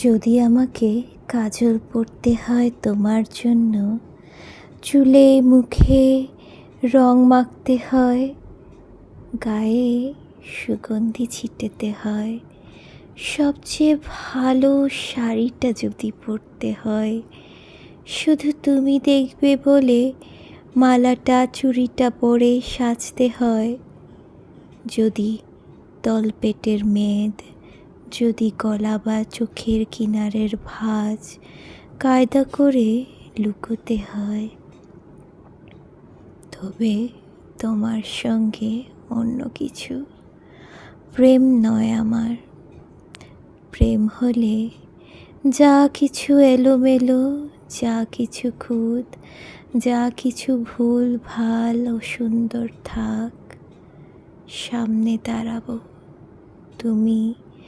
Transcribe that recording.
যদি আমাকে কাজল পরতে হয় তোমার জন্য, চুলে মুখে রং মাখতে হয়, গায়ে সুগন্ধি ছিটাতে হয়, সবচেয়ে ভালো শাড়িটা যদি পরতে হয়, শুধু তুমি দেখবে বলে মালাটা চুড়িটা পরে সাজতে হয়, যদি তলপেটের মেদ, যদি গলা বা চোখের কিনারের ভাঁজ কায়দা করে লুকোতে হয়, তবে তোমার সঙ্গে অন্য কিছু। প্রেম নয় আমার। প্রেম হলে যা কিছু এলোমেলো, যা কিছু খুঁত, যা কিছু ভুল ভাল ও সুন্দর থাক, সামনে দাঁড়াবো তুমি